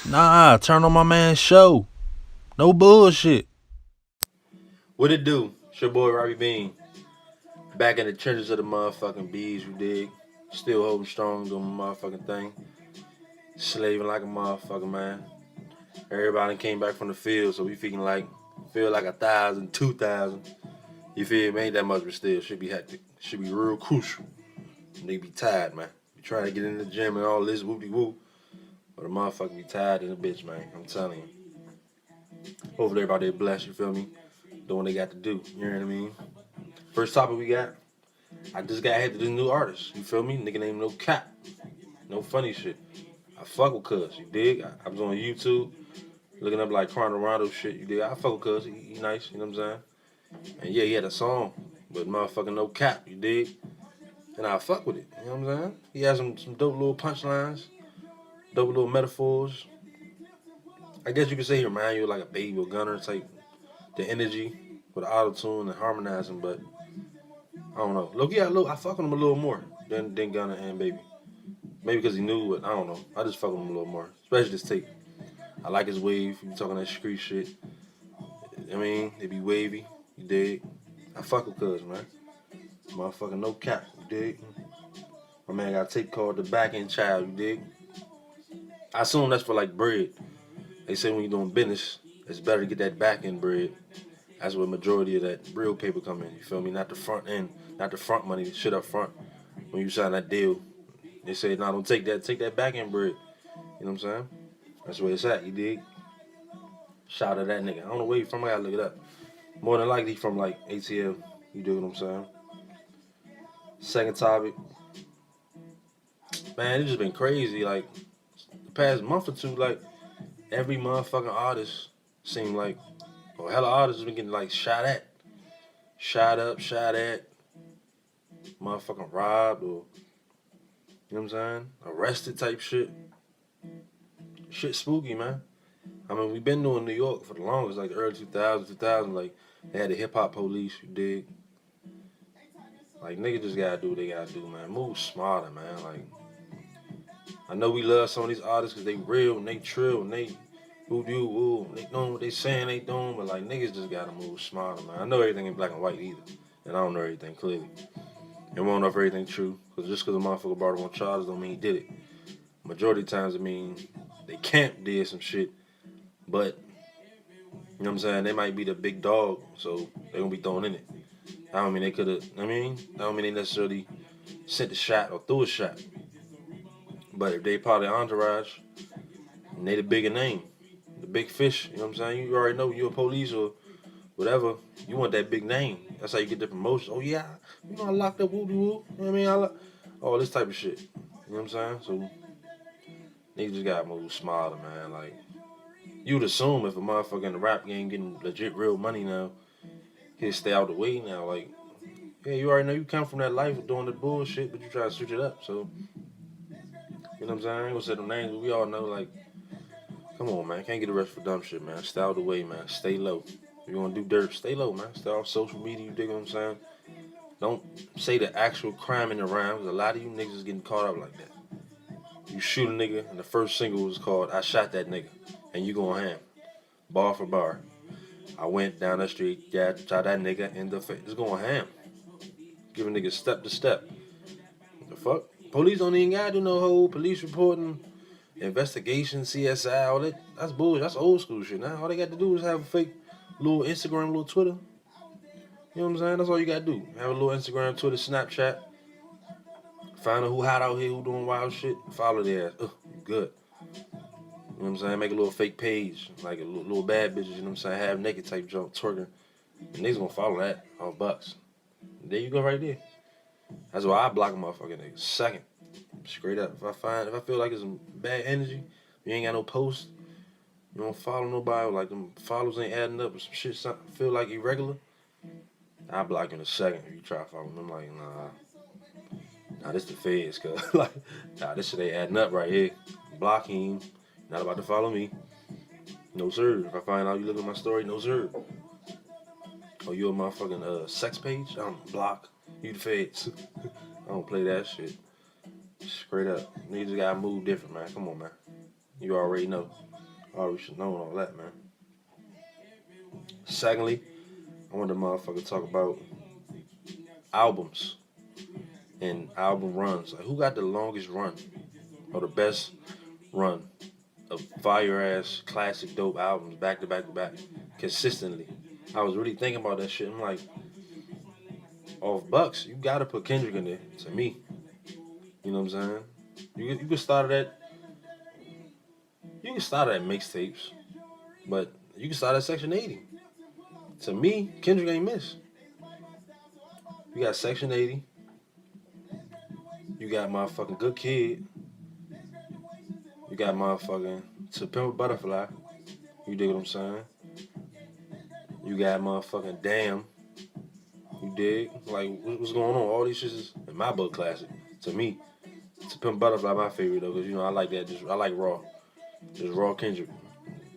Nah, turn on my man's show. No bullshit. What it do? It's your boy RobbyBean. Back in the trenches of the motherfucking bees, you dig? Still holding strong, doing my motherfucking thing. Slaving like a motherfucker, man. Everybody came back from the field, so we feel like 1,000, 2,000. You feel me? Ain't that much, but still, should be hectic. Should be real crucial. They be tired, man. Be trying to get in the gym and all this whoopty whoop. But a motherfucker be tired in the bitch, man. I'm telling you. Hopefully everybody blessed, you feel me? Doing what they got to do. You know what I mean? First topic we got. I just got hit to this new artist. You feel me? Nigga named NoCap. No funny shit. I fuck with Cuz. You dig? I was on YouTube looking up like Rondo shit. You dig? I fuck with Cuz. He nice. You know what I'm saying? And yeah, he had a song, but motherfucking no cap. You dig? And I fuck with it. You know what I'm saying? He has some dope little punchlines, dope little metaphors. I guess you could say he remind you of like a Baby or Gunner type. The energy with auto tune and harmonizing, but I don't know. Look, yeah, look, I fuck with him a little more than Gunner and Baby. Maybe because he knew it. I don't know. I just fuck with him a little more, especially this tape. I like his wave. He be talking that street shit. I mean, it be wavy. You dig? I fuck with Cuz, man. Motherfucking no cap. You dig? My man got a tape called The Back End Child. You dig? I assume that's for like bread. They say when you're doing business, it's better to get that back end bread. That's where majority of that real paper come in. You feel me? Not the front end, not the front money, the shit up front. When you sign that deal, they say, "Nah, don't take that back end bread." You know what I'm saying? That's where it's at. You dig? Shout out that nigga. I don't know where he from. I gotta look it up. More than likely from like ATL. You dig what I'm saying? Second topic, man, it's just been crazy. Like the past month or two, like every motherfucking artist seemed like, or hella artists have been getting like shot at, shot up, shot at, motherfucking robbed, or you know what I'm saying? Arrested type shit. Shit spooky, man. I mean, we've been doing New York for the longest, like the early 2000s, like they had the hip hop police, you dig? Like niggas just gotta do what they gotta do, man. Move smarter, man. Like I know we love some of these artists because they real and they trill and they who do woo, they doing what they saying they doing, but like niggas just gotta move smarter, man. I know everything ain't black and white either, and I don't know everything clearly. And we don't know if everything true, because just because a motherfucker brought him on charges don't mean he did it. Majority of times it mean they camp did some shit, but you know what I'm saying, they might be the big dog, so they gonna be thrown in it. I don't mean they could have. I don't mean they necessarily sent a shot or threw a shot. But if they part of the entourage and they the bigger name, the big fish, you know what I'm saying? You already know you're a police or whatever. You want that big name. That's how you get the promotion. Oh yeah, you know I locked up woo woo. You know what I mean? All this type of shit. You know what I'm saying? So niggas just gotta move smarter, man. Like you'd assume if a motherfucker in the rap game getting legit real money now, he'd stay out the way now. Like yeah, you already know you come from that life of doing the bullshit, but you try to switch it up. So you know what I'm saying? I ain't gonna say them names, but we all know like, come on, man, can't get arrested for dumb shit, man. Stay out the way, man. Stay low. If you wanna do dirt, stay low, man. Stay off social media. You dig what I'm saying? Don't say the actual crime in the rhyme, because a lot of you niggas is getting caught up like that. You shoot a nigga, and the first single was called "I Shot That Nigga," and you going ham, bar for bar. I went down the street, yeah, shot that nigga in the face. It's going ham. Giving niggas step to step. What the fuck? Police don't even gotta do no whole police reporting, investigation, CSI, all that. That's bullshit. That's old school shit. Now all they got to do is have a fake little Instagram, little Twitter. You know what I'm saying? That's all you gotta do. Have a little Instagram, Twitter, Snapchat. Find out who hot out here, who doing wild shit. Follow their ass. Good. You know what I'm saying? Make a little fake page, like a little bad bitches. You know what I'm saying? Have naked type jump twerking. And niggas gonna follow that off bucks. There you go, right there. That's why I block a motherfucking nigga. Second, straight up. If I feel like it's some bad energy, you ain't got no post, you don't follow nobody, like them follows ain't adding up or some shit, something feel like irregular, I block you in a second if you try to follow me. I'm like, nah, this the feds, cuz. Like, nah, this shit ain't adding up right here. Block him. Not about to follow me. No, sir. If I find out you look at my story, no, sir. Oh, you a motherfucking sex page? I'm block. You the feds. I don't play that shit. Straight up. Niggas gotta move different, man. Come on, man. You already know. I already should know all that, man. Secondly, I want to motherfucker talk about albums and album runs. Like, who got the longest run or the best run of fire ass classic dope albums back to back to back consistently? I was really thinking about that shit. I'm like, off Bucks, you gotta put Kendrick in there. To me, you know what I'm saying? You can start at mixtapes, but you can start at Section 80. To me, Kendrick ain't miss. You got Section 80. You got motherfucking Good Kid. You got motherfucking To Pimp a Butterfly. You dig what I'm saying? You got motherfucking Damn. You dig? Like, what's going on? All these shits is, in my book, classic. To me, To Pimp a Butterfly my favorite, though, because, you know, I like that. I like raw. Just raw Kendrick.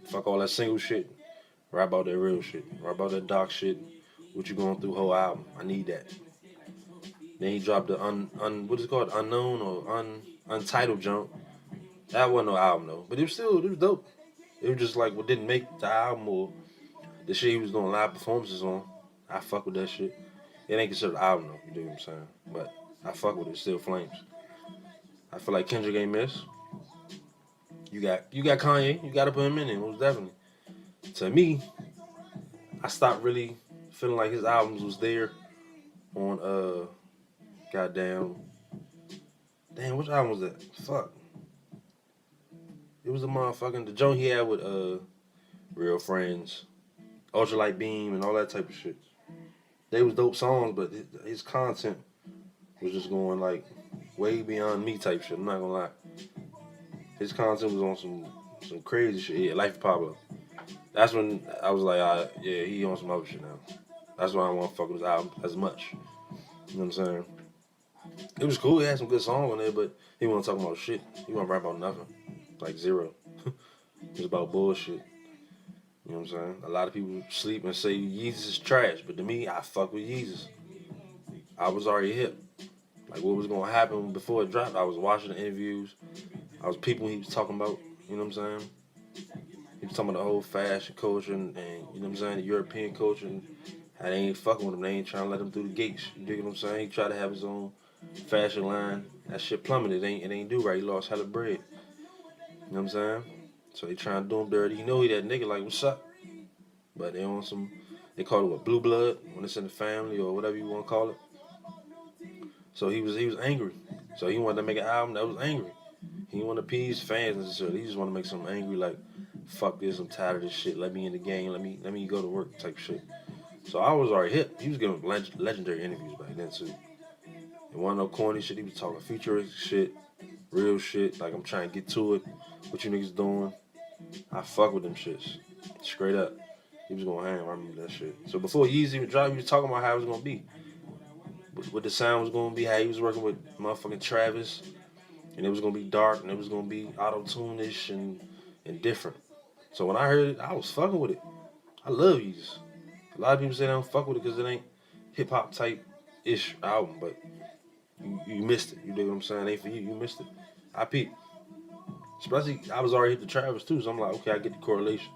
Fuck all that single shit. Rap about that real shit. Rap about that dark shit. What you going through whole album. I need that. Then he dropped the what is it called? Unknown or untitled jump. That wasn't no album though. But it was dope. It was just like what didn't make the album or the shit he was doing live performances on. I fuck with that shit. It ain't considered an album though, you dig what I'm saying? But I fuck with it, still flames. I feel like Kendrick ain't miss. You got Kanye, you gotta put him in there, most definitely. To me, I stopped really feeling like his albums was there on goddamn damn, which album was that? Fuck. It was the joint he had with Real Friends, Ultralight Beam, and all that type of shit. They was dope songs, but his content was just going like way beyond me type shit. I'm not gonna lie. His content was on some crazy shit. Yeah, Life of Pablo. That's when I was like, yeah, he on some other shit now. That's why I don't want to fuck with his album as much. You know what I'm saying? It was cool. He had some good songs on there, but he wasn't talking about shit. He wasn't rap about nothing. Like zero. It was about bullshit. You know what I'm saying? A lot of people sleep and say Yeezus is trash, but to me, I fuck with Yeezus. I was already hip. Like what was gonna happen before it dropped, I was watching the interviews. I was people he was talking about. You know what I'm saying? He was talking about the whole fashion culture and you know what I'm saying, the European culture and how they ain't fucking with him. They ain't trying to let him through the gates. You dig what I'm saying? He tried to have his own fashion line. That shit plummeted. It ain't do right. He lost hella bread. You know what I'm saying? So they trying to do him dirty. You know he that nigga like, what's up? But they on some, they call it what, blue blood when it's in the family or whatever you want to call it. So he was angry. So he wanted to make an album that was angry. He didn't want to appease fans necessarily. He just want to make something angry like, fuck this, I'm tired of this shit. Let me in the game. Let me go to work type shit. So I was already hip. He was giving legendary interviews back then too. It wasn't no corny shit. He was talking futuristic shit, real shit. Like I'm trying to get to it. What you niggas doing? I fuck with them shits. Straight up. He was going ham. I remember that shit. So before Yeezy even dropped, he was talking about how it was gonna be. What the sound was gonna be, how he was working with motherfucking Travis. And it was gonna be dark and it was gonna be auto-tune-ish and different. So when I heard it, I was fucking with it. I love Yeezus. A lot of people say they don't fuck with it because it ain't hip hop type ish album, but you missed it. You dig what I'm saying? It ain't for you. You missed it. I peeped. Especially, I was already hit the Travis too, so I'm like, okay, I get the correlation.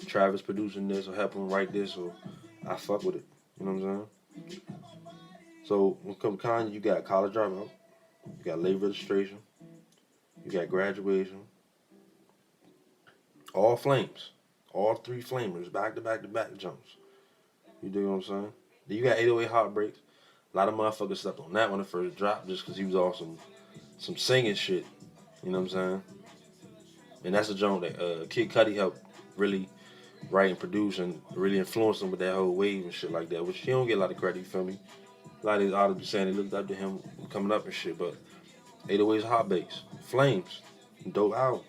Travis producing this or helping him write this, or I fuck with it. You know what I'm saying? So when it comes to Kanye, you got College Dropout, you got Late Registration, you got Graduation, all flames, all three flamers, back to back to back jumps. You dig what I'm saying? Then you got 808 Heartbreaks. A lot of motherfuckers slept on that when it first dropped just because he was on some singing shit. You know what I'm saying? And that's a joint that Kid Cudi helped really write and produce and really influence him with that whole wave and shit like that, which he don't get a lot of credit, you feel me? A lot of these artists be saying they looked up to him coming up and shit, but 808's Heartbreaks, Flames, dope album.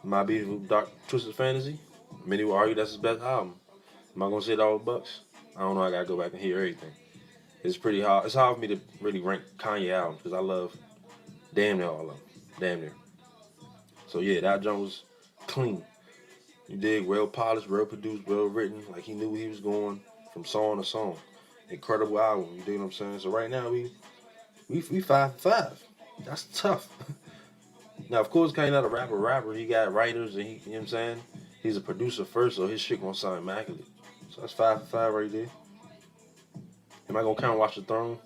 My Beautiful Dark Twisted Fantasy, many will argue that's his best album. Am I gonna say it all bucks? I don't know, I gotta go back and hear everything. It's pretty hard. It's hard for me to really rank Kanye albums because I love damn near all of them. Damn near. So yeah, that joint was clean. You dig? Well polished, well produced, well written. Like he knew where he was going from song to song. Incredible album. You dig what I'm saying? So right now we 5 for 5. That's tough. Now, of course, Kanye not a rapper. He got writers and he, you know what I'm saying? He's a producer first, so his shit gonna sound immaculate. So that's 5 for 5 right there. Am I gonna count Watch the Throne?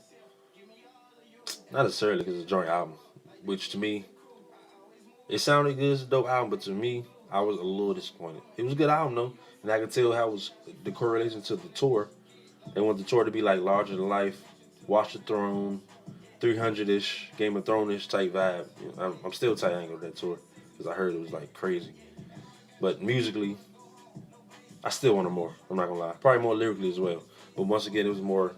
Not necessarily because it's a joint album, which to me, it sounded good. It's a dope album, but to me, I was a little disappointed. It was a good album though, and I could tell how it was the correlation to the tour. They want the tour to be like larger than life, Watch the Throne, 300-ish, Game of Thrones-ish type vibe. You know, I'm still tight I ain't go to that tour because I heard it was like crazy. But musically, I still wanted more. I'm not gonna lie. Probably more lyrically as well. But once again, it was more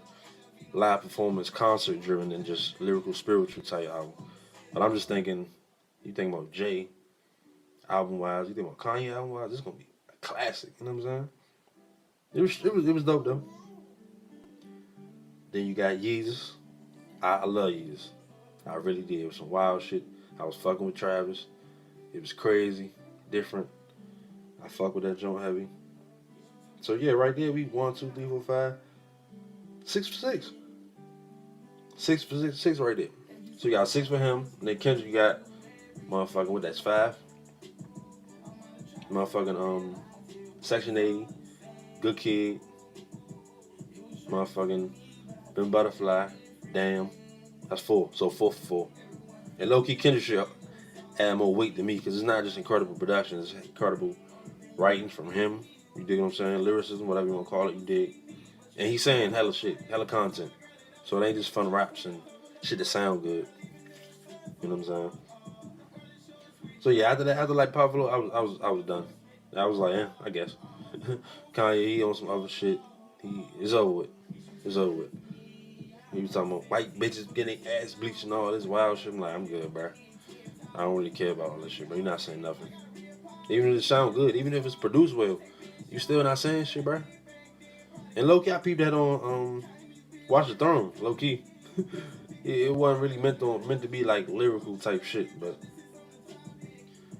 live performance, concert driven than just lyrical, spiritual type album. But I'm just thinking, you think about Jay album wise, you think about Kanye album wise, it's gonna be a classic. You know what I'm saying? It was dope though. Then you got Yeezus. I love Yeezus. I really did. It was some wild shit. I was fucking with Travis. It was crazy, different. I fuck with that joint heavy. So yeah, right there we 1, 2, 3, 4, 5, 6 for 6. 6 right there. So you got 6 for him. And then Kendrick, you got motherfucking what? That's 5. Motherfucking Section 80, Good Kid, motherfucking Ben Butterfly, Damn. That's 4. So 4 for 4. And low key Kendrick should add more weight to me because it's not just incredible production, it's incredible writing from him. You dig what I'm saying? Lyricism, whatever you want to call it, you dig. And he's saying hella shit, hella content. So it ain't just fun raps and shit that sound good. You know what I'm saying? So yeah, after that, after like Pablo, I was done. I was like, I guess. Kanye, he on some other shit. It's over with. It's over with. He was talking about white bitches getting ass bleached and all this wild shit. I'm like, I'm good, bro. I don't really care about all this shit, bro. You're not saying nothing. Even if it sound good, even if it's produced well, you still not saying shit, bro. And low key, I peeped that on Watch the Throne. Low key, it wasn't really meant to be like lyrical type shit, but.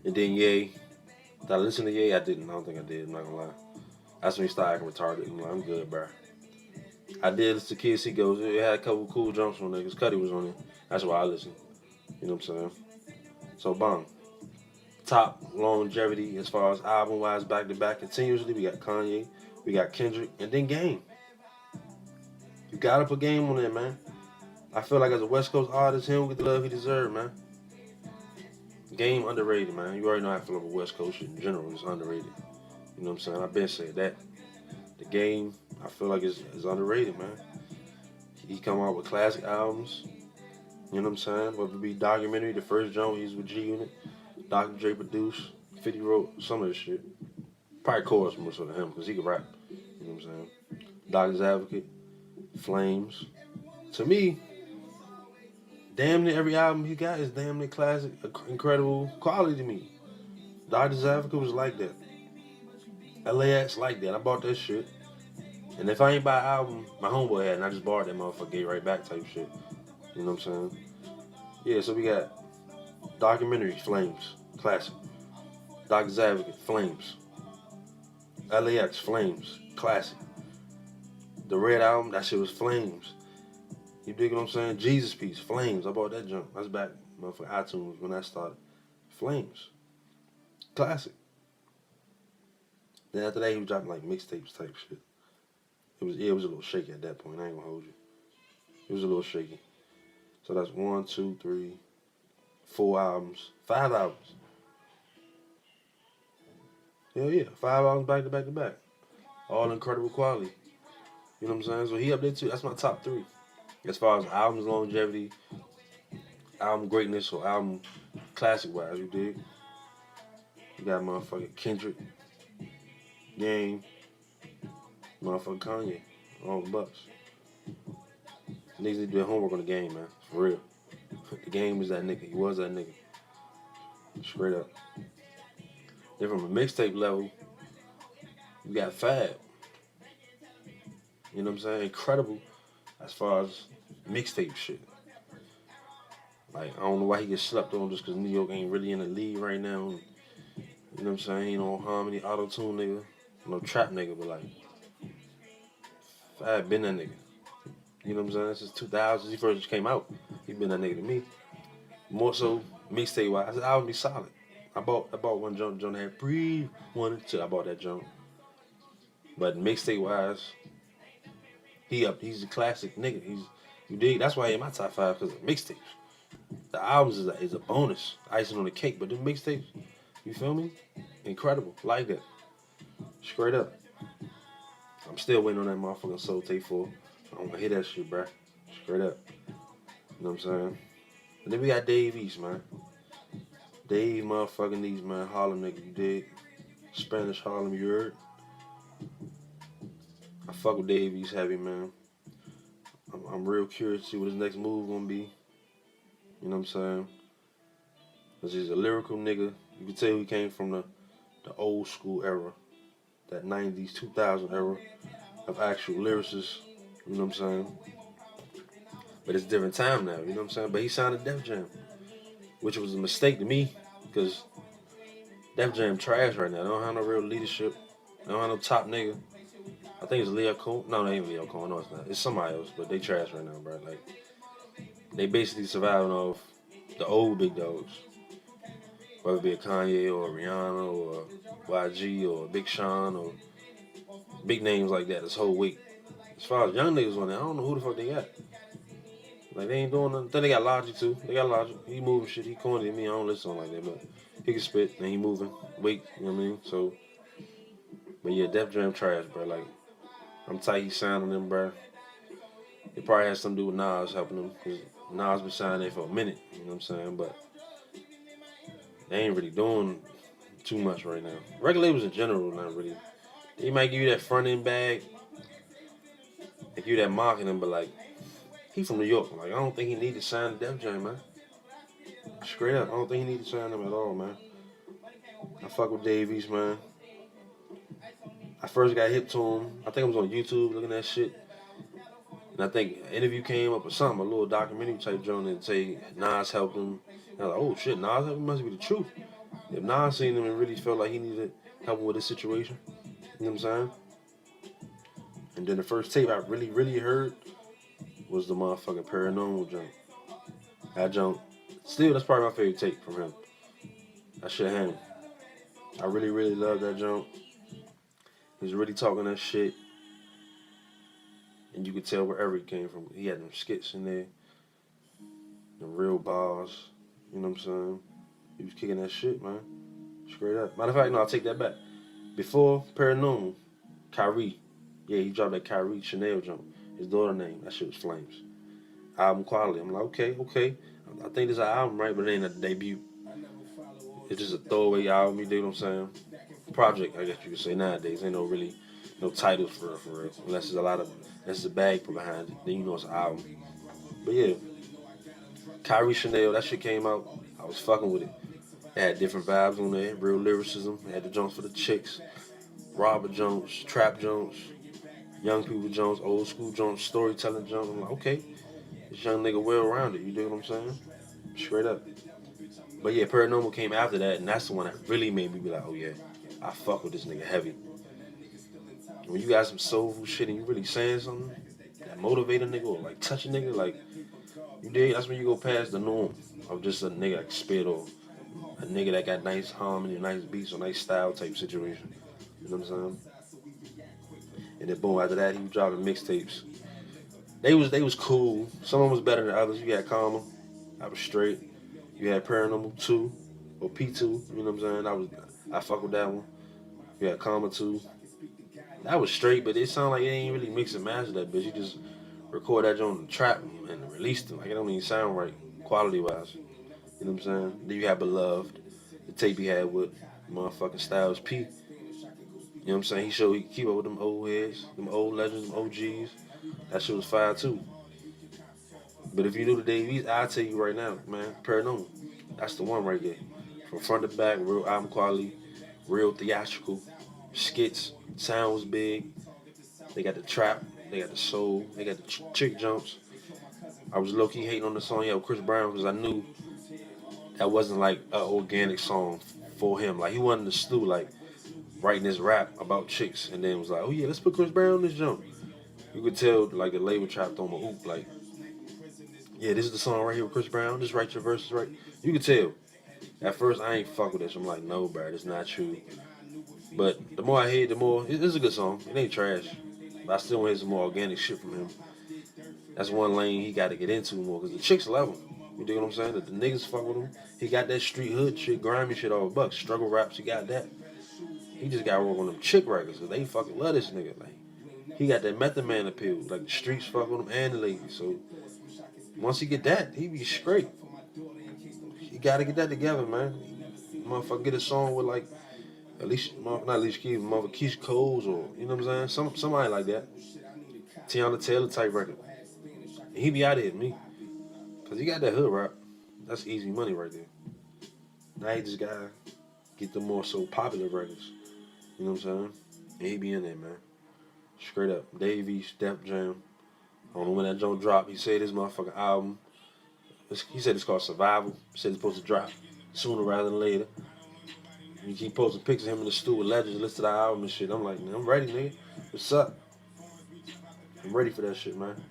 And then Ye, did I listen to Ye? I didn't. I don't think I did. I'm not gonna lie. That's when he started acting retarded. I'm like, I'm good, bro. I did listen to Kids See Goes. It had a couple cool jumps on there because Cuddy was on it. That's why I listened. You know what I'm saying? So, bomb. Top longevity as far as album wise, back to back continuously. We got Kanye, we got Kendrick, and then Game. You gotta put Game on there, man. I feel like as a West Coast artist, he don't get the love he deserves, man. Game underrated, man. You already know how I feel about West Coast shit in general. It's underrated. You know what I'm saying? I've been saying that. The Game, I feel like is underrated, man. He come out with classic albums. You know what I'm saying? Whether it be documentary, the first joint he's with G Unit, Dr. Dre produced, 50 wrote some of this shit. Probably chorus more so than him because he could rap. You know what I'm saying? Doctor's Advocate, Flames. To me, damn near every album he got is damn near classic, incredible quality to me. Doctor's Advocate was like that. LAX like that. I bought that shit. And if I ain't buy an album, my homeboy had, and I just borrowed that motherfucker, gave right back type shit. You know what I'm saying? Yeah, so we got documentary, Flames, classic. Doctor's Advocate, Flames. LAX, Flames, classic. The Red Album, that shit was Flames. You dig what I'm saying? Jesus Piece, Flames. I bought that junk. That's back, motherfucker, iTunes when I started. Flames, classic. Then after that, he was dropping like mixtapes type shit. It was a little shaky at that point. I ain't gonna hold you. It was a little shaky. So that's 1, 2, 3, 4 albums, 5 albums. Hell yeah, 5 albums back to back to back. All incredible quality. You know what I'm saying? So he up there too. That's my top 3. As far as albums longevity, album greatness, or album classic wise, you dig? You got motherfucking Kendrick, Game, motherfucking Kanye, all the bucks. Niggas need to do their homework on the Game, man. For real. The Game was that nigga. He was that nigga. Straight up. Then from a mixtape level, you got Fab. You know what I'm saying? Incredible as far as mixtape shit. Like, I don't know why he gets slept on just because New York ain't really in the league right now. You know what I'm saying? He don't harmony, auto-tune nigga. No trap nigga, but like, Fab been that nigga. You know what I'm saying? Since 2000, he first came out. He been that nigga to me. More so mixtape wise, the album be solid. I bought one jump that had breathe, one and two. I bought that jump. But mixtape wise, he's a classic nigga. You dig? That's why he in my top 5 because of mixtapes. The albums is a bonus, icing on the cake. But them mixtapes, you feel me? Incredible, like that. Straight up. I'm still waiting on that motherfucking Soul Tape 4. I'm gonna hit that shit, bruh. Straight up. You know what I'm saying? And then we got Dave East, man. Dave motherfucking East, man. Harlem nigga, you dig? Spanish Harlem, you heard? I fuck with Dave East heavy, man. I'm real curious to see what his next move gonna be. You know what I'm saying? Cause he's a lyrical nigga. You can tell he came from the old school era. That 90s, 2000 era of actual lyricists. You know what I'm saying? But it's a different time now, you know what I'm saying? But he signed to Def Jam, which was a mistake to me, because Def Jam trash right now. They don't have no real leadership. They don't have no top nigga. I think it's Leo Cohen. No, it ain't Leo Cohen. No, it's not. It's somebody else, but they trash right now, bro. Like, they basically surviving off the old big dogs. Whether it be a Kanye or a Rihanna or YG or Big Sean or big names like that this whole week. As far as young niggas on there, I don't know who the fuck they got. Like, they ain't doing nothing. Then they got Logic too. They got Logic. He moving shit. He corny to me. I don't listen to him like that, but he can spit and he moving. Weight, you know what I mean? So, but yeah, Def Jam trash, bro. Like, I'm tight he signed on them, bro. It probably has something to do with Nas helping them, because Nas been signing there for a minute, you know what I'm saying? But they ain't really doing too much right now. Record labels in general, not really. They might give you that front end bag, they give you that marketing, but like, he from New York. Like, I don't think he need to sign Def Jam, man. Straight up, I don't think he need to sign them at all, man. I fuck with Dave East, man. I first got hip to him. I think I was on YouTube looking at shit. And I think an interview came up or something, a little documentary type joint, and say Nas helped him. And I was like, oh shit, Nas helped him, must be the truth. If Nas seen him and really felt like he needed help with this situation, you know what I'm saying? And then the first tape I really, really heard was the motherfucking Paranormal joint. That joint, still, that's probably my favorite tape from him. That shit him. I really, really love that joint. He's really talking that shit. And you could tell wherever he came from. He had them skits in there. The real bars. You know what I'm saying? He was kicking that shit, man. Straight up. Matter of fact, no, I'll take that back. Before Paranormal, Kyrie. Yeah, he dropped that Kyrie Chanel jump. His daughter name. That shit was flames. Album quality. I'm like, okay. I think this is an album, right? But it ain't a debut. It's just a throwaway album, you dig what I'm saying? Project, I guess you could say nowadays. Ain't no titles for real. Unless there's a bag put behind it. Then you know it's an album. But yeah. Kyrie Chanel, that shit came out. I was fucking with it. It had different vibes on there, real lyricism. It had the jumps for the chicks, robber jumps, trap jumps, young people jumps, old school jumps, storytelling jumps. I'm like, okay, this young nigga well rounded. You dig what I'm saying? Straight up. But yeah, Paranormal came after that, and that's the one that really made me be like, oh yeah, I fuck with this nigga heavy. When you got some soulful shit and you really saying something that motivate a nigga or like touch a nigga, like, you dig? That's when you go past the norm of just a nigga that can spit or a nigga that got nice harmony, nice beats, or nice style type situation. You know what I'm saying? And then boom, after that he was dropping mixtapes. They was cool. Some of them was better than others. You had Karma, I was straight. You had Paranormal 2 or P2, you know what I'm saying? I fuck with that one. You had Karma 2. That was straight, but it sounded like it ain't really mix and match that bitch. You just record that joint on the trap and release them. Like, it don't even sound right, quality wise. You know what I'm saying? Then you had Beloved, the tape he had with motherfucking Styles P. You know what I'm saying? He showed he could keep up with them old heads, them old legends, them OGs. That shit was fire too. But if you knew the Davies, I'll tell you right now, man, Paranormal. That's the one right there. From front to back, real album quality, real theatrical, skits, sound was big. They got the trap, they got the soul, they got the chick jumps. I was low-key hating on the song with Chris Brown because I knew that wasn't like an organic song for him. Like, he wasn't the stew, like, writing this rap about chicks and then was like, oh yeah, let's put Chris Brown on this jump. You could tell, like, the label trapped on my oop, like, yeah, this is the song right here with Chris Brown. Just write your verses right. You could tell. At first, I ain't fuck with this. I'm like, no, bro, it's not true. But the more I hear it, the more it's a good song. It ain't trash. But I still want to hear some more organic shit from him. That's one lane he got to get into more because the chicks love him. You dig what I'm saying? The niggas fuck with him. He got that street hood shit, grimy shit all bucks. Struggle raps, he got that. He just got to work on them chick records because they fucking love this nigga. Like, he got that Method Man appeal. Like, the streets fuck with him and the ladies. So, once he get that, he be straight. He got to get that together, man. Motherfucker get a song with, like, not Alicia Keys, mother Keisha Coles or, you know what I'm saying? Somebody like that. Tiana Taylor type record. And he be out of here, me. Because he got that hood rap. That's easy money right there. Now he just got to get the more so popular records. You know what I'm saying? And he be in there, man. Straight up. Davey, Step Jam. I don't know when that joint dropped. He said his motherfucking album. He said it's called Survival. He said it's supposed to drop sooner rather than later. You keep posting pictures of him in the studio with legends, listen to the album and shit. I'm like, man, I'm ready, nigga. What's up? I'm ready for that shit, man.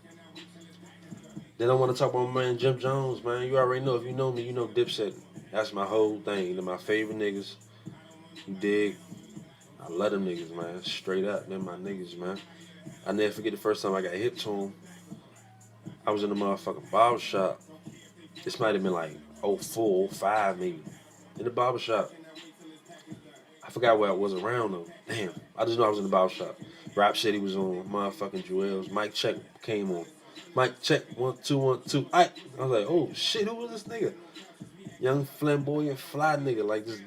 Then I want to talk about my man Jim Jones, man. You already know. If you know me, you know Dipset. That's my whole thing. They're my favorite niggas. You dig? I love them niggas, man. Straight up. They're my niggas, man. I never forget the first time I got hip to them. I was in the motherfucking barbershop. This might have been like 04, 05 maybe. In the barbershop. I forgot where I was around though. Damn. I just know I was in the barbershop. Rap City was on. Motherfucking Jewels. Mike Check came on. Mike Check. 1 2 1 2. I was like, oh shit, who was this nigga? Young flamboyant fly nigga like this.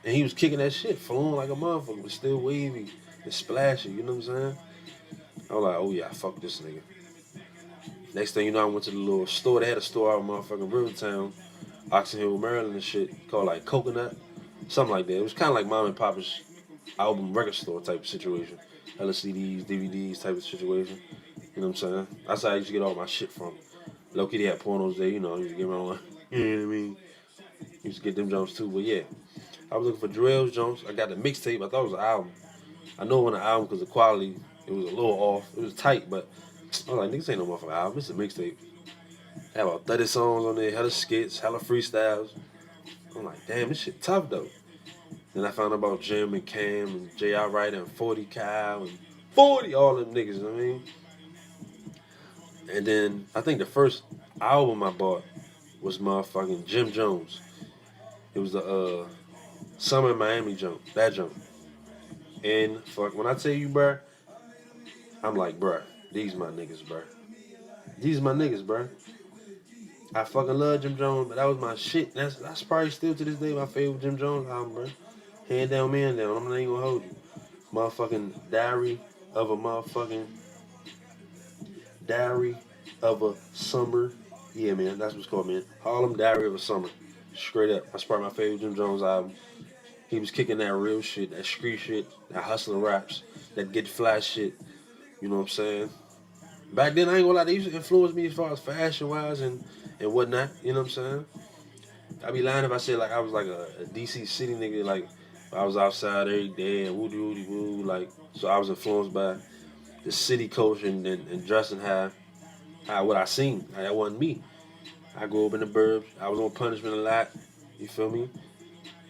And he was kicking that shit, flowing like a motherfucker, but still wavy and splashy, you know what I'm saying? I was like, oh yeah, fuck this nigga. Next thing you know, I went to the little store. They had a store out in motherfucking Rivertown, Oxon Hill, Maryland and shit, called like Coconut. Something like that. It was kind of like mom and papa's album record store type of situation. Hella CDs, DVDs type of situation. You know what I'm saying? That's how I used to get all my shit from. Low-key, they had pornos there, you know, I used to get around, you know what I mean? Used to get them Jones too, but yeah. I was looking for Drell's Jones. I got the mixtape. I thought it was an album. I know it was an album because the quality, it was a little off. It was tight, but I was like, niggas ain't no motherfucking album. It's a mixtape. Had about 30 songs on there, hella skits, hella freestyles. I'm like, damn, this shit tough though. Then I found out about Jim and Cam and J.I. Wright and 40 Kyle and 40, all them niggas, you know what I mean? And then I think the first album I bought was motherfucking Jim Jones. It was the Summer in Miami jump, that jump. And fuck, when I tell you, bruh, I'm like, bruh, these my niggas, bruh. These my niggas, bruh. I fucking love Jim Jones, but that was my shit. That's probably still to this day my favorite Jim Jones album, bruh. Hand down, man down. I'm not even gonna hold you. Diary of a Summer. Yeah, man, that's what's called, man. Harlem Diary of a Summer. Straight up. That's probably my favorite Jim Jones album. He was kicking that real shit, that street shit, that hustling raps, that get fly shit. You know what I'm saying? Back then, I ain't gonna lie, they used to influence me as far as fashion wise and whatnot. You know what I'm saying? I'd be lying if I said like I was like a DC City nigga, like I was outside every day and woody woody woo, like so I was influenced by the city culture and dressing how what I seen. Like, that wasn't me. I grew up in the burbs. I was on punishment a lot. You feel me?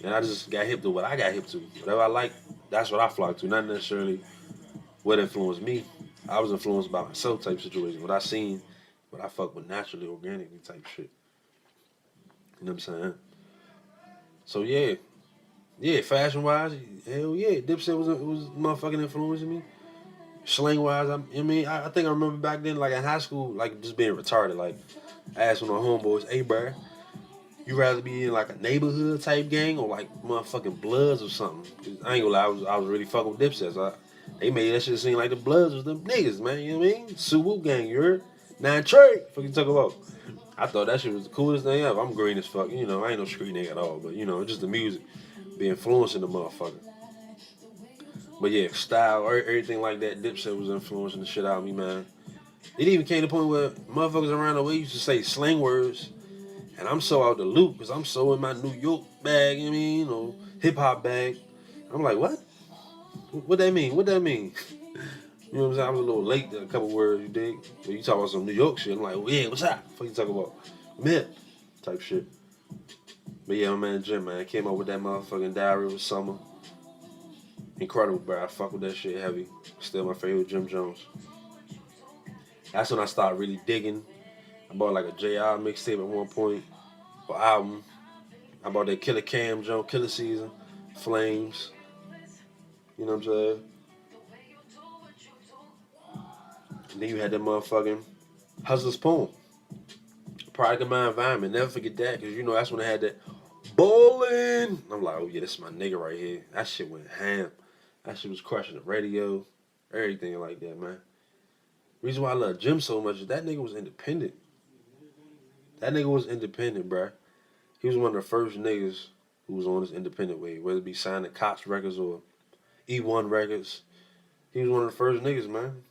And I just got hip to what I got hip to. Whatever I like, that's what I flocked to. Not necessarily what influenced me. I was influenced by myself type situation. What I seen, what I fuck with naturally, organically type shit. You know what I'm saying? So yeah. Yeah, fashion wise, hell yeah. Dipset was motherfucking influencing me. Slang wise, I think I remember back then, like in high school, like just being retarded. Like, I asked one of my homeboys, hey, bro, you rather be in like a neighborhood type gang or like motherfucking Bloods or something? 'Cause I ain't gonna lie, I was really fucking with Dipset. So they made that shit seem like the Bloods was them niggas, man. You know what I mean? Suwu gang, you heard? 9 Trey, fuck you talk about. I thought that shit was the coolest thing ever. I'm green as fuck, you know. I ain't no street nigga at all, but you know, just the music be influencing the motherfucker. But yeah, style, everything like that, Dipset was influencing the shit out of me, man. It even came to the point where motherfuckers around the way used to say slang words, and I'm so out the loop because I'm so in my New York bag, you know what I mean, or hip hop bag. I'm like, what? What that mean? What that mean? You know what I'm saying? I was a little late to a couple words, you dig? When you talk about some New York shit, I'm like, oh, yeah, what's up? What you talk about? I'm hip. Type shit. But yeah, my man Jim, man, came up with that motherfucking Diary of Summer. Incredible, bro. I fuck with that shit heavy. Still my favorite Jim Jones. That's when I started really digging. I bought like a JR mixtape at one point, or album. I bought that Killer Cam Jones, Killer Season, Flames. You know what I'm saying? And then you had that motherfucking Hustler's Poem. Product of my environment. Never forget that, because you know that's when I had that bowling. I'm like, oh yeah, this is my nigga right here. That shit went ham. That shit was crushing the radio, everything like that, man. Reason why I love Jim so much is that nigga was independent. That nigga was independent, bruh. He was one of the first niggas who was on this independent wave, whether it be signed to Cops Records or E1 Records. He was one of the first niggas, man,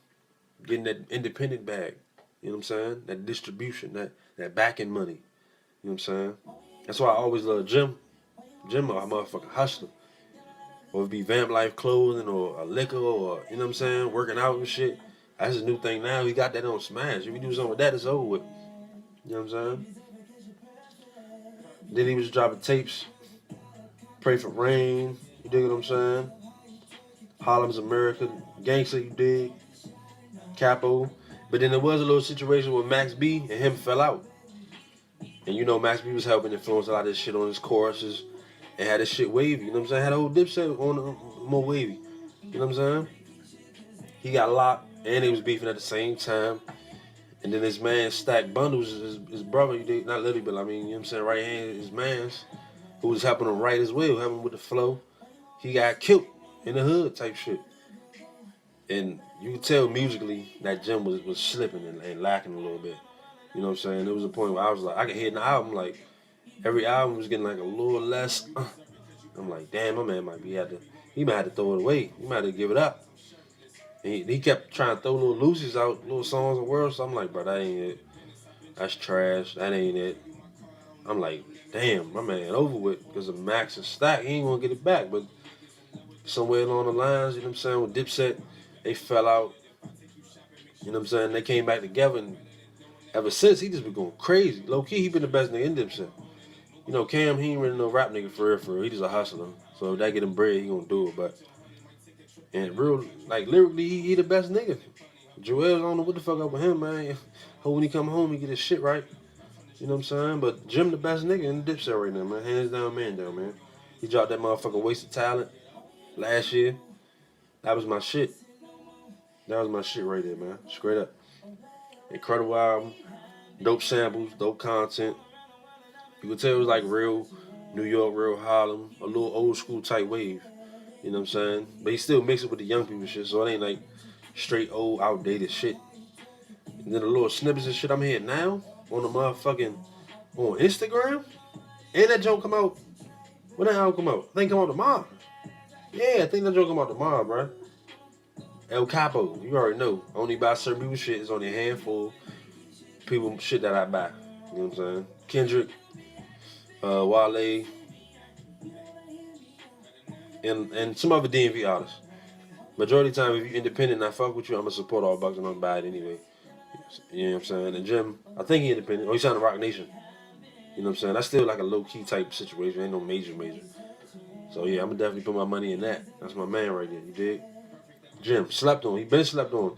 getting that independent bag. You know what I'm saying? That distribution, that backing money. You know what I'm saying? That's why I always love Jim. Jim, a motherfucking hustler. Or it be Vamp Life Clothing or a liquor or, you know what I'm saying, working out and shit. That's his new thing now. He got that on Smash. If he do something with that, it's over with. You know what I'm saying? Then he was dropping tapes. Pray for Rain. You dig what I'm saying? Harlem's America. Gangsta, you dig? Capo. But then there was a little situation where Max B and him fell out. And you know Max B was helping influence a lot of this shit on his choruses and had this shit wavy. You know what I'm saying? Had a whole Dipset on more wavy. You know what I'm saying? He got locked and he was beefing at the same time. And then his man Stack Bundles, his brother, you dig? Not literally, but I mean, you know what I'm saying? Right hand, his man's, who was helping him write as well, helping him with the flow. He got killed in the hood type shit. And you could tell musically that Jim was slipping and lacking a little bit. You know what I'm saying? There was a point where I was like, I could hear in the album, like, every album was getting like a little less. I'm like, damn, my man he might have to throw it away. He might have to give it up. And he kept trying to throw little loosies out, little songs and words. So I'm like, bro, that ain't it. That's trash. That ain't it. I'm like, damn, my man over with because of Max and Stack. He ain't gonna get it back. But somewhere along the lines, you know what I'm saying, with Dipset, they fell out. You know what I'm saying? They came back together, and ever since, he just been going crazy. Low key, he been the best nigga in Dipset. You know, Cam, he ain't really no rap nigga for real. He just a hustler. So if that get him bread, he gonna do it. But, and real, like, lyrically, he the best nigga. Joel's, I don't know what the fuck up with him, man. Hope when he come home, he get his shit right. You know what I'm saying? But Jim the best nigga in the Dipset right now, man. Hands down, man. He dropped that motherfucking Wasted Talent last year. That was my shit. That was my shit right there, man. Straight up. Incredible album. Dope samples, dope content. You could tell it was like real New York, real Harlem, a little old school type wave. You know what I'm saying? But he still mix it with the young people shit, so it ain't like straight old outdated shit. And then the little snippets and shit I'm hearing now on the motherfucking on Instagram. And that joke come out. When that album come out? I think come out tomorrow. Yeah, I think that joke come out tomorrow, bro. El Capo, you already know. Only buy certain people shit. It's only a handful people shit that I buy. You know what I'm saying? Kendrick, Wale, and some other DMV artists. Majority of the time, if you're independent and I fuck with you, I'm gonna support all bucks and I'm gonna buy it anyway. You know what I'm saying? And Jim, I think he independent. Oh, he's signed to Rock Nation. You know what I'm saying? That's still like a low key type situation. Ain't no major. So yeah, I'm gonna definitely put my money in that. That's my man right there. You dig? Jim, slept on. He been slept on.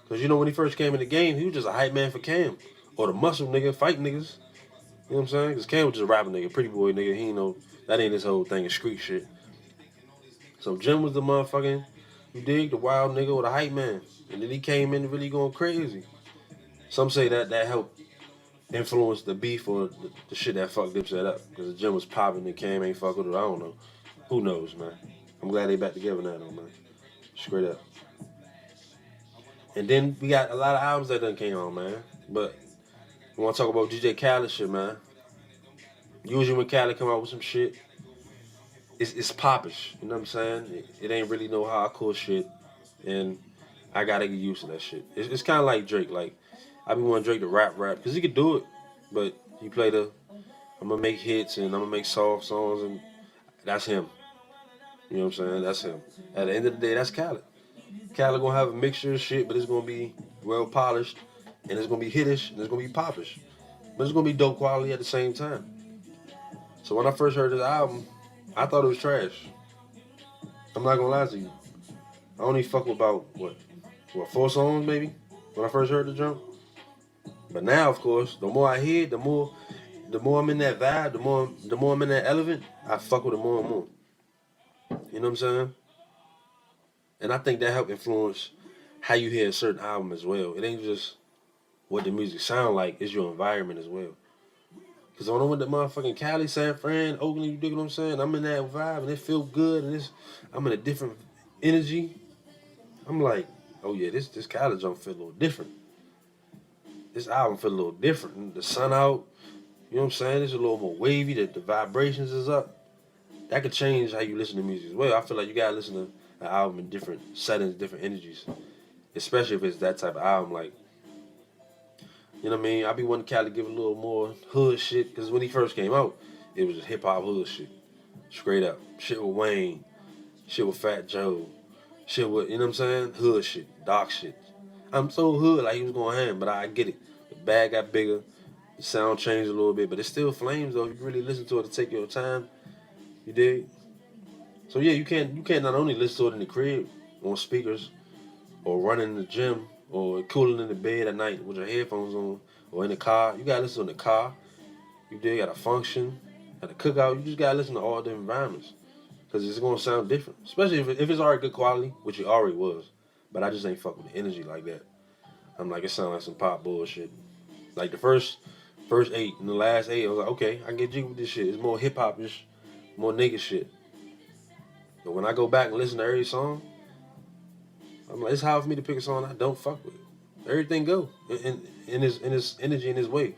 Cause you know when he first came in the game, he was just a hype man for Cam. Or the muscle nigga, fight niggas. You know what I'm saying? Cause Cam was just a rapper nigga, pretty boy nigga. He ain't know, that ain't his whole thing, of street shit. So Jim was the motherfucking, you dig, the wild nigga or the hype man. And then he came in really going crazy. Some say that helped influence the beef or the shit that fucked Dipset up. Cause Jim was popping and Cam ain't fuck with it. I don't know. Who knows, man? I'm glad they back together now though, man. Straight up. And then we got a lot of albums that done came on, man. But we want to talk about DJ Khaled shit, man. Usually when Khaled come out with some shit, it's popish. You know what I'm saying? It ain't really no hardcore shit. And I gotta get used to that shit. It's kind of like Drake. Like, I be wanting Drake to rap. Because he could do it. But he play I'm going to make hits and I'm going to make soft songs. And that's him. You know what I'm saying? That's him. At the end of the day, that's Khaled. Khaled gonna have a mixture of shit, but it's gonna be well polished, and it's gonna be hitish, and it's gonna be popish, but it's gonna be dope quality at the same time. So when I first heard this album, I thought it was trash. I'm not gonna lie to you. I only fuck with about what 4 songs maybe when I first heard the jump. But now, of course, the more I hear it, the more I'm in that vibe, the more I'm in that element, I fuck with it more and more. You know what I'm saying? And I think that helped influence how you hear a certain album as well. It ain't just what the music sound like, it's your environment as well. Cause when I went to motherfucking Cali, San Fran, Oakland, you dig what I'm saying? I'm in that vibe and it feel good and I'm in a different energy. I'm like, oh yeah, this Cali jump feel a little different. This album feel a little different. The sun out, you know what I'm saying? It's a little more wavy, the vibrations is up. That could change how you listen to music as well. I feel like you gotta listen to an album in different settings, different energies. Especially if it's that type of album, like, you know what I mean? I be wanting Cali to give a little more hood shit, because when he first came out, it was just hip hop hood shit. Straight up. Shit with Wayne, shit with Fat Joe, shit with, you know what I'm saying? Hood shit, dark shit. I'm so hood, like he was going ham, but I get it. The bag got bigger, the sound changed a little bit, but it still flames though. If you really listen to it to take your time, you dig? So yeah, you can't not only listen to it in the crib on speakers or running in the gym or cooling in the bed at night with your headphones on or in the car. You gotta listen in the car. You dig? At a function, at a cookout. You just gotta listen to all the environments because it's gonna sound different. Especially if it's already good quality, which it already was. But I just ain't fuck with the energy like that. I'm like, it sounds like some pop bullshit. Like the first 8 and the last 8, I was like, okay, I get jiggy with this shit. It's more hip hop ish, more nigga shit. But when I go back and listen to every song, I'm like, it's hard for me to pick a song I don't fuck with. Everything go in his energy in his way.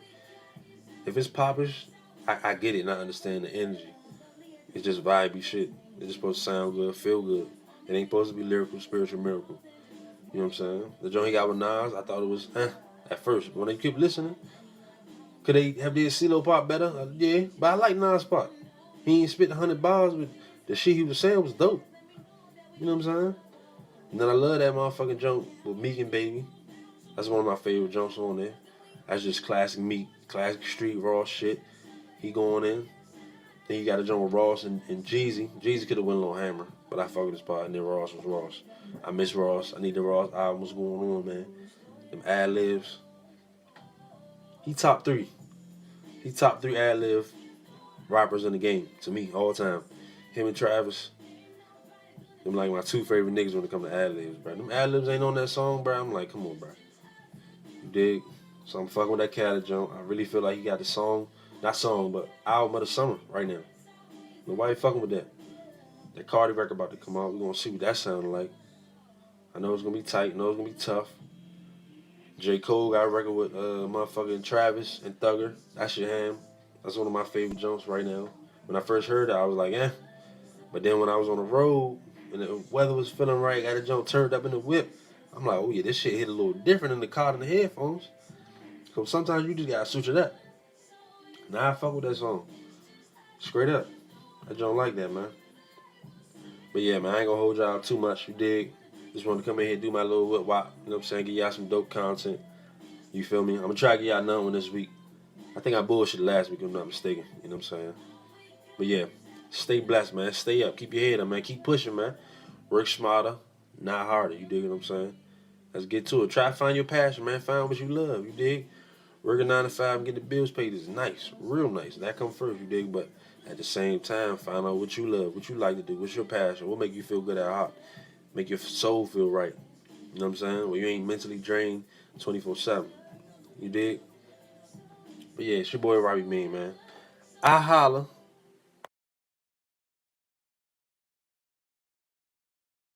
If it's popish, I get it and I understand the energy. It's just vibey shit. It's just supposed to sound good, feel good. It ain't supposed to be lyrical, spiritual, miracle. You know what I'm saying? The joint he got with Nas, I thought it was at first. But when they keep listening, could they have did CeeLo part better? Yeah, but I like Nas part. He ain't spit 100 bars, but the shit he was saying was dope. You know what I'm saying? And then I love that motherfucking jump with Meek and Baby. That's one of my favorite jumps on there. That's just classic Meek, classic street raw shit. He going in. Then you got to jump with Ross and Jeezy. Jeezy could have went a little hammer, but I fuck with his part. And then Ross was Ross. I miss Ross. I need the Ross album. What's going on, man? Them ad libs. He top 3. He top 3 ad lib rappers in the game to me all time. Him and Travis. Them like my 2 favorite niggas when it come to ad libs, bro. Them ad libs ain't on that song, bro. I'm like, come on, bro. You dig? So I'm fucking with that Khaled jump. I really feel like he got the song, not song, but album of the summer right now. Nobody fucking with that. That Cardi record about to come out. We're gonna see what that sounded like. I know it's gonna be tight. I know it's gonna be tough. J. Cole got a record with motherfucking Travis and Thugger. That shit ham. That's one of my favorite jumps right now. When I first heard it, I was like, eh. But then when I was on the road and the weather was feeling right, got the jump turned up in the whip, I'm like, oh yeah, this shit hit a little different in the car than the headphones. So sometimes you just gotta switch it up. Now I fuck with that song. Straight up. I don't like that, man. But yeah, man, I ain't gonna hold y'all too much, you dig? Just wanted to come in here and do my little whip wop, you know what I'm saying? Give y'all some dope content. You feel me? I'm gonna try to get y'all another one this week. I think I bullshit last week if I'm not mistaken, you know what I'm saying? But yeah, stay blessed, man. Stay up. Keep your head up, man. Keep pushing, man. Work smarter, not harder, you dig what I'm saying? Let's get to it. Try to find your passion, man. Find what you love, you dig? Working 9 to 5 and getting the bills paid is nice, real nice. That comes first, you dig? But at the same time, find out what you love, what you like to do, what's your passion, what make you feel good at heart, make your soul feel right. You know what I'm saying? Where you ain't mentally drained 24/7. You dig? But yeah, it's your boy RobbyBean, man. I holla.